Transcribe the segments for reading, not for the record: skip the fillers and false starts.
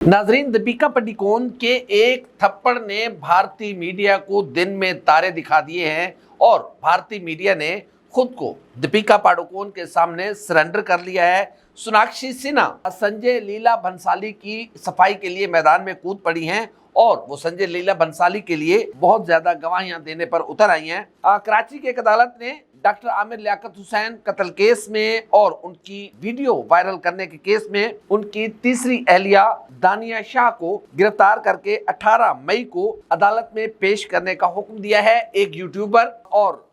नाजरीन, दीपिका पादुकोण के एक थप्पड़ ने भारतीय मीडिया को दिन में तारे दिखा दिए हैं और भारतीय मीडिया ने खुद को दीपिका पादुकोण के सामने सरेंडर कर लिया है। सोनाक्षी सिन्हा संजय लीला भंसाली की सफाई के लिए मैदान में कूद पड़ी हैं और वो संजय लीला भंसाली के लिए बहुत ज्यादा गवाहियां देने पर उतर आई हैं। कराची की एक अदालत ने डॉक्टर आमिर लियाकत हुसैन कत्ल केस में और उनकी वीडियो वायरल करने के केस में उनकी तीसरी अहलिया दानिया शाह को गिरफ्तार करके 18 मई को अदालत में पेश करने का हुक्म दिया है। एक यूट्यूबर और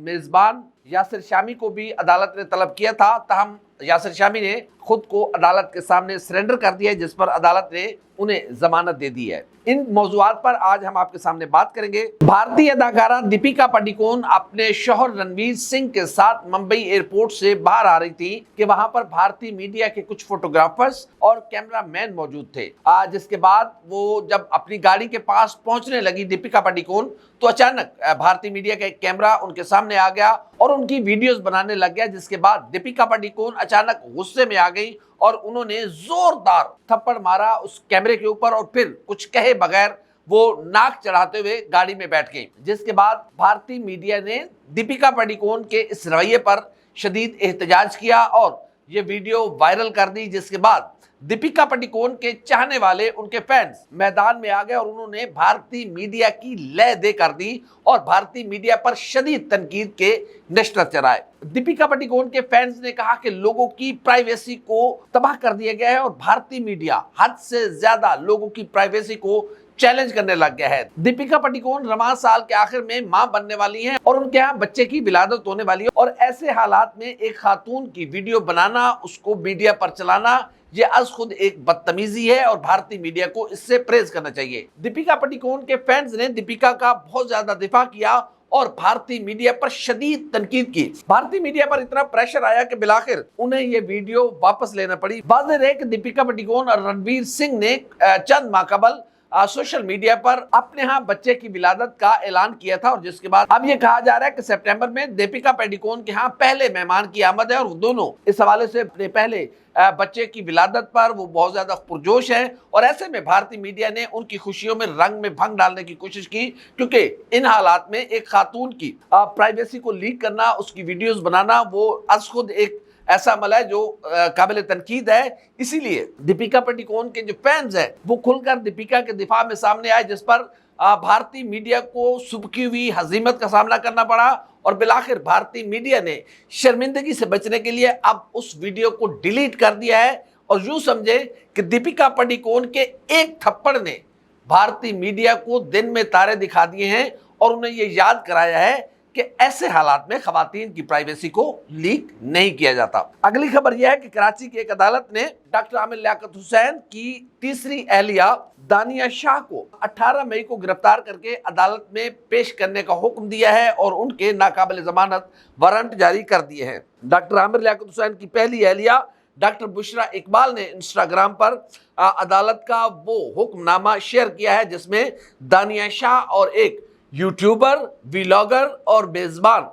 मेजबान यासिर शामी को भी अदालत ने तलब किया था, ताहम यासिर शामी ने खुद को अदालत के सामने सरेंडर कर दिया है, जिस पर अदालत ने उन्हें जमानत दे दी है। इन मौजूआत पर आज हम आपके सामने बात करेंगे। भारतीय अदाकारा दीपिका पादुकोण अपने शौहर रणवीर सिंह के साथ मुंबई एयरपोर्ट से बाहर आ रही थी कि वहां पर भारतीय मीडिया के कुछ फोटोग्राफर्स और कैमरामैन मौजूद थे। जिसके बाद वो जब अपनी गाड़ी के पास पहुंचने लगी दीपिका पादुकोण, तो अचानक भारतीय मीडिया का एक कैमरा उनके सामने आ गया और उनकी वीडियोस बनाने लग गया। जिसके बाद दीपिका पादुकोण अचानक गुस्से में आ गई और उन्होंने जोरदार थप्पड़ मारा उस कैमरे के ऊपर और फिर कुछ कहे बगैर वो नाक चढ़ाते हुए गाड़ी में बैठ गई। जिसके बाद भारतीय मीडिया ने दीपिका पादुकोण के इस रवैये पर शदीद एहतजाज किया और ये वीडियो वायरल कर दी। जिसके बाद दीपिका पादुकोण के चाहने वाले, उनके फैंस मैदान में आ गए और उन्होंने भारतीय मीडिया की लय दे कर दी और भारतीय मीडिया पर शदीद तनकीद के नशर चढ़ाए। दीपिका पादुकोण के फैंस ने कहा कि लोगों की प्राइवेसी को तबाह कर दिया गया है और भारतीय मीडिया हद से ज्यादा लोगों की प्राइवेसी को चैलेंज करने लग गया है। दीपिका पादुकोण रमजान साल के आखिर में मां बनने वाली हैं और उनके यहाँ बच्चे की विलादत होने वाली है और ऐसे हालात में एक खातून की वीडियो बनाना, उसको मीडिया पर चलाना, ये आज खुद एक बदतमीजी है और भारतीय मीडिया को इससे प्रेज करना चाहिए। दीपिका पादुकोण के फैंस ने दीपिका का बहुत ज्यादा दिफा किया और भारतीय मीडिया पर शदीद तनकीद की। भारतीय मीडिया पर इतना प्रेशर आया कि बिलाखिर उन्हें ये वीडियो वापस लेना पड़ी। वाज़ेह है कि दीपिका पादुकोण और रणवीर सिंह ने चंद माह कबल सोशल मीडिया पर अपने यहाँ बच्चे की विलादत का ऐलान किया था और जिसके बाद अब ये कहा जा रहा है कि सितंबर में दीपिका पादुकोण के यहाँ पहले मेहमान की आमद है और दोनों इस हवाले से पहले बच्चे की विलादत पर वो बहुत ज्यादा पुरजोश है। और ऐसे में भारतीय मीडिया ने उनकी खुशियों में रंग में भंग डालने की कोशिश की, क्योंकि इन हालात में एक खातून की प्राइवेसी को लीक करना, उसकी वीडियोस बनाना, वो अज खुद एक ऐसा अमल है जो काबिल तनकीद है। इसीलिए दीपिका पादुकोण के जो फैंस हैं वो खुलकर दीपिका के दिफा में सामने आए, जिस पर भारतीय मीडिया को सुबकी हुई हजीमत का सामना करना पड़ा और बिलाखिर भारतीय मीडिया ने शर्मिंदगी से बचने के लिए अब उस वीडियो को डिलीट कर दिया है। और यूं समझे कि दीपिका पादुकोण के एक थप्पड़ ने भारतीय मीडिया को दिन में तारे दिखा दिए हैं और उन्हें यह याद कराया है कि ऐसे हालात में खवातीन की प्राइवेसी को लीक नहीं किया जाता। अगली खबर यह है कि कराची की एक अदालत ने डॉक्टर आमिर लियाकत हुसैन की तीसरी अहलिया दानिया शाह को 18 मई को गिरफ्तार करके अदालत में पेश करने का हुक्म दिया है और उनके नाकाबिल जमानत वारंट जारी कर दिए हैं। डॉक्टर आमिर लियाकत हुसैन की पहली अहलिया डॉक्टर बुशरा इकबाल ने इंस्टाग्राम पर अदालत का वो हुक्मनामा शेयर किया है, जिसमें दानिया शाह और एक यूट्यूबर, व्लॉगर और मेजबान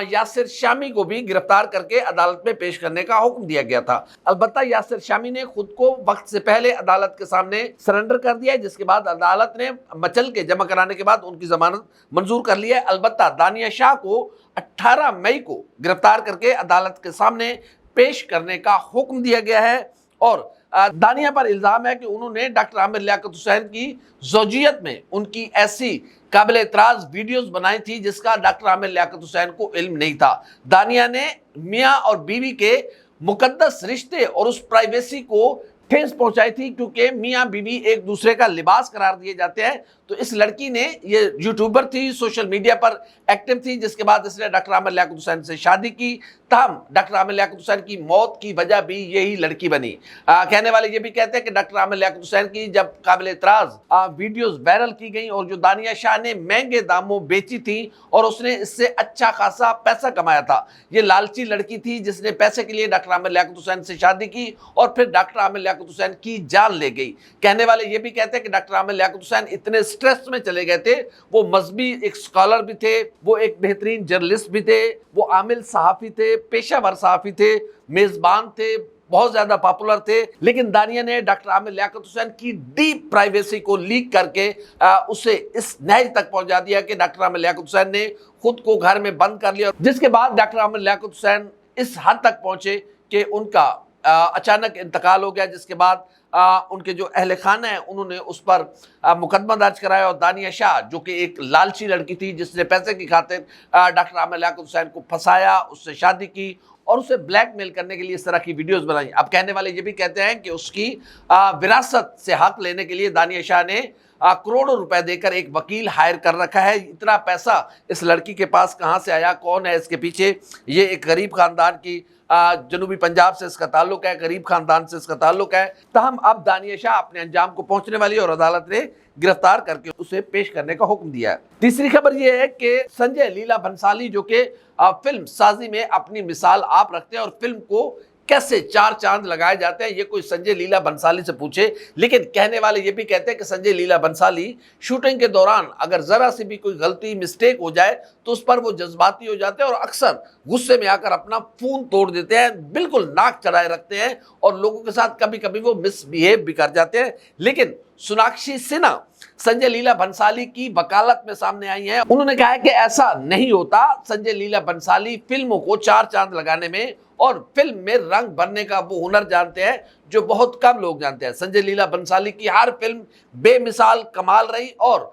यासिर शामी को भी गिरफ्तार करके अदालत में पेश करने का हुक्म दिया गया था। अलबत्ता यासिर शामी ने खुद को वक्त से पहले अदालत के सामने सरेंडर कर दिया है, जिसके बाद अदालत ने मचल के जमा कराने के बाद उनकी जमानत मंजूर कर ली है। अलबत्ता दानिया शाह को 18 मई को गिरफ्तार करके अदालत के सामने पेश करने का हुक्म दिया गया है और दानिया पर इल्जाम है कि उन्होंने डॉक्टर आमिर लियाकत हुसैन की ज़ौजियत में उनकी ऐसी काबिल एतराज़ वीडियोस बनाई थी जिसका डॉक्टर आमिर लियाकत हुसैन को इल्म नहीं था। दानिया ने मियाँ और बीवी के मुकद्दस रिश्ते और उस प्राइवेसी को ठेस पहुंचाई थी, क्योंकि मियाँ बीवी एक दूसरे का लिबास करार दिए जाते हैं। तो इस लड़की ने, ये यूट्यूबर थी, सोशल मीडिया पर एक्टिव थी, जिसके बाद इसने डॉक्टर आमिर लियाकत हुसैन से शादी की। तहम डॉक्टर आमिर लियाकत हुसैन की मौत की वजह भी यही लड़की बनी। कहने वाले ये भी कहते हैं कि डॉक्टर आमिर लियाकत हुसैन की जब काबिल एतराज़ वीडियोस वायरल की गई और जो दानिया शाह ने महंगे दामों बेची थी और उसने इससे अच्छा खासा पैसा कमाया था, ये लालची लड़की थी जिसने पैसे के लिए डॉक्टर आमिर लियाकत हुसैन से शादी की और फिर डॉक्टर आमिर लियाकत हुसैन की जान ले गई। कहने वाले ये भी कहते हैं कि डॉक्टर आमिर लियाकत हुसैन इतने स्ट्रेस में चले गए थे, वो मजहबी एक स्कॉलर भी थे, वो एक बेहतरीन जर्नलिस्ट भी थे, वो आमिल सहाफ़ी थे, पेशावर सहाफ़ी थे, मेज़बान थे, बहुत ज्यादा पॉपुलर थे, लेकिन दानिया ने डॉक्टर आमिर लियाकत हुसैन की डीप प्राइवेसी को लीक करके उसे इस नहज तक पहुंचा दिया कि डॉक्टर आमिर लियाकत हुसैन ने खुद को घर में बंद कर लिया, जिसके बाद डॉक्टर आमिर लियाकत हुसैन इस हद तक पहुंचे कि उनका अचानक इंतकाल हो गया, जिसके बाद उनके जो अहले खाना है उन्होंने उस पर मुकदमा दर्ज कराया और दानिया शाह, जो कि एक लालची लड़की थी जिसने पैसे की खातिर डॉक्टर आमिर लियाकत हुसैन को फंसाया, उससे शादी की और उसे ब्लैकमेल करने के लिए इस तरह की वीडियोस बनाई। अब कहने वाले ये भी कहते हैं कि उसकी विरासत से हक लेने के लिए दानिया शाह ने करोड़ों रुपए देकर एक वकील हायर कर रखा है। इतना पैसा इस लड़की के पास कहां से आया, कौन है इसके पीछे? ये एक गरीब खानदान की जनूबी पंजाब से इसका ताल्लुक है, गरीब खानदान से इसका ताल्लुक है। तहम अब दानिया शाह अपने अंजाम को पहुंचने वाली है और अदालत ने गिरफ्तार करके उसे पेश करने का हुक्म दिया है। तीसरी खबर यह है कि संजय लीला भंसाली, जो कि फिल्म साजी में अपनी मिसाल आप रखते हैं और फिल्म को कैसे चार चांद लगाए जाते हैं, ये कोई संजय लीला भंसाली से पूछे। लेकिन कहने वाले ये भी कहते हैं कि संजय लीला भंसाली शूटिंग के दौरान अगर जरा सी भी कोई गलती मिस्टेक हो जाए तो उस पर वो जज्बाती हो जाते हैं और अक्सर गुस्से में आकर अपना फोन तोड़ देते हैं, बिल्कुल नाक चढ़ाए रखते हैं और लोगों के साथ कभी कभी वो मिसबिहेव भी कर जाते हैं। लेकिन सोनाक्षी सिन्हा संजय लीला भंसाली की वकालत में सामने आई हैं। उन्होंने कहा है कि ऐसा नहीं होता। संजय लीला भंसाली फिल्मों को चार चांद लगाने में और फिल्म में रंग भरने का वो हुनर जानते हैं जो बहुत कम लोग जानते हैं। संजय लीला भंसाली की हर फिल्म बेमिसाल कमाल रही और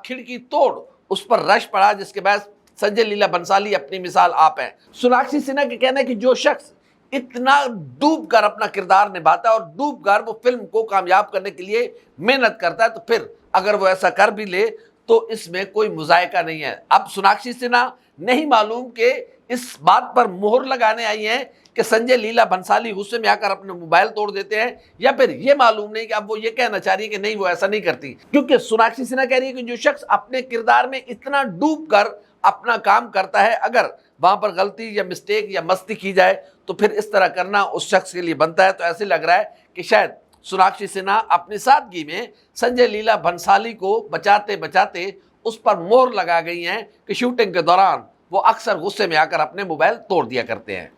खिड़की तोड़ उस पर रश पड़ा, जिसके बाद संजय लीला भंसाली अपनी मिसाल आप हैं। सोनाक्षी सिन्हा के कहना है कि जो शख्स इतना डूब कर अपना किरदार निभाता है और डूब कर वो फिल्म को कामयाब करने के लिए मेहनत करता है, तो फिर अगर वो ऐसा कर भी ले तो इसमें कोई मुजायका नहीं है। अब सोनाक्षी सिन्हा नहीं मालूम कि इस बात पर मोहर लगाने आई हैं कि संजय लीला भंसाली गुस्से में आकर अपने मोबाइल तोड़ देते हैं, या फिर ये मालूम नहीं कि अब वो ये कहना चाह रही है कि नहीं वो ऐसा नहीं करती। क्योंकि सोनाक्षी सिन्हा कह रही है कि जो शख्स अपने किरदार में इतना डूब कर अपना काम करता है, अगर वहां पर गलती या मिस्टेक या मस्ती की जाए तो फिर इस तरह करना उस शख्स के लिए बनता है। तो ऐसे लग रहा है कि शायद सोनाक्षी सिन्हा अपनी सादगी में संजय लीला भंसाली को बचाते बचाते उस पर मोहर लगा गई हैं कि शूटिंग के दौरान वो अक्सर गुस्से में आकर अपने मोबाइल तोड़ दिया करते हैं।